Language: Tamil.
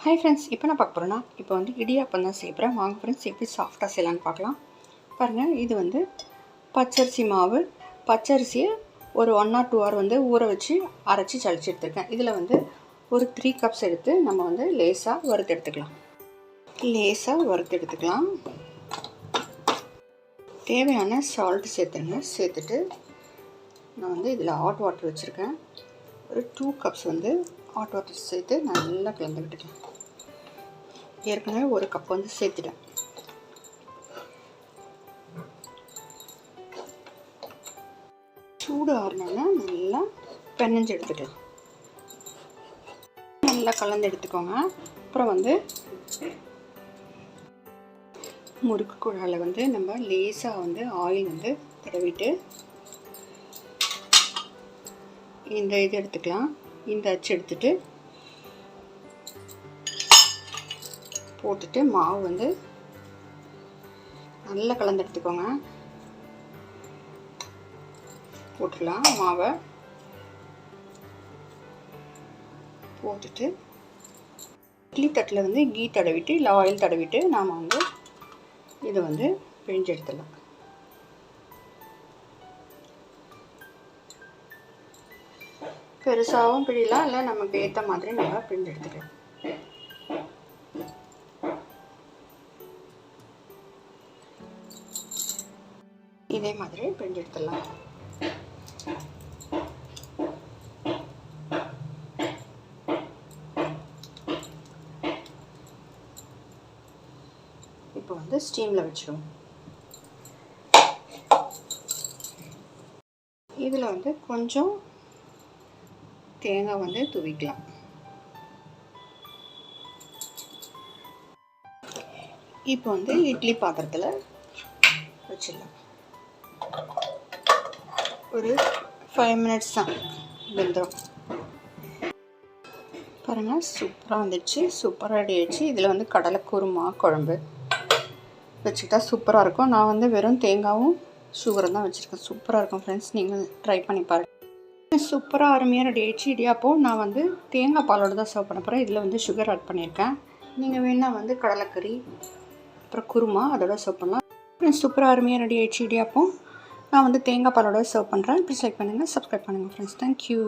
ஹாய் ஃப்ரெண்ட்ஸ், இப்போ நான் பார்க்க போகிறேன்னா இப்போ வந்து இடியாப்பம் தான் செய்யப்படுறேன். வாங்க ஃப்ரெண்ட்ஸ், எப்படி சாஃப்டாக செய்யலான்னு பார்க்கலாம். பாருங்கள், இது வந்து பச்சரிசி மாவு. பச்சரிசியை ஒரு 1 or 2 hour வந்து ஊற வச்சு அரைச்சி சளிச்சு எடுத்துருக்கேன். இதில் வந்து ஒரு 3 cups எடுத்து நம்ம வந்து லேசாக வறுத்து எடுத்துக்கலாம். தேவையான சால்ட் சேர்த்துட்டு நான் வந்து இதில் ஹாட் வாட்டர் வச்சுருக்கேன். ஒரு 2 cups வந்து ஹாட் வாட்டர் சேர்த்து நல்லா கலந்து விட்டுக்கலாம். ஏற்கனவே 1 cup வந்து சேர்த்துட்டேன். சூடு ஆறினோன்னா நல்லா பெனஞ்சு எடுத்துக்கலாம். நல்லா கலந்து எடுத்துக்கோங்க. அப்புறம் வந்து முறுக்கு குழாயில் வந்து நம்ம லேசாக வந்து ஆயில் வந்து தடவிட்டு இந்த இது எடுத்துக்கலாம். இந்த அச்சு எடுத்துட்டு போட்டுட்டு மாவு வந்து நல்லா கலந்து எடுத்துக்கோங்க. போட்டுக்கலாம். மாவை போட்டுட்டு இட்லி தட்டில் வந்து கீ தடவிட்டு இல்லை ஆயில் தடவிட்டு நாம் வந்து இதை வந்து பிழிஞ்சு எடுத்துடலாம். பெருசாகவும் பிழியலாம், இல்லை நமக்கு ஏற்ற மாதிரி நம்ம பிழிஞ்சு எடுத்துக்கலாம். இதே மாதிரி பிழிஞ்சு எடுத்துடலாம். இப்போ வந்து ஸ்டீமில் வச்சிடுவோம். இதில் வந்து கொஞ்சம் தேங்காய் வந்து துவிக்கலாம். இப்போ வந்து இட்லி பாத்திரத்தில் வச்சிடலாம். ஒரு 5 minutes தான் வெந்துடும். பாருங்கள், சூப்பராக வந்துடுச்சு. சூப்பராக ரெடி ஆகிடுச்சு. இதில் வந்து கடலை குருமா குழம்பு வச்சுக்கிட்டா சூப்பராக இருக்கும். நான் வந்து வெறும் தேங்காயும் சுகரும் தான் வச்சுருக்கேன். சூப்பராக இருக்கும் ஃப்ரெண்ட்ஸ், நீங்கள் ட்ரை பண்ணி பாருங்கள். சூப்பராக அருமையாக ரெடி ஆகிடுச்சு இடியாப்பம். நான் வந்து தேங்காய் பாலோடு தான் சர்வ் பண்ண போகிறேன். இதில் வந்து சுகர் ஆட் பண்ணியிருக்கேன். நீங்கள் வேணால் வந்து கடலைக்கறி அப்புறம் குருமா அதோட சர்வ் பண்ணலாம். சூப்பராக அருமையாக ரெடி ஆகிடுச்சு இடியாப்பம். நான் வந்து தேங்காய் பாலோட சர்வ் பண்ணுறேன். ப்ளீஸ் லைக் பண்ணுங்கள், சப்ஸ்கிரைப் பண்ணுங்கள் ஃப்ரெண்ட்ஸ். தேங்க்யூ.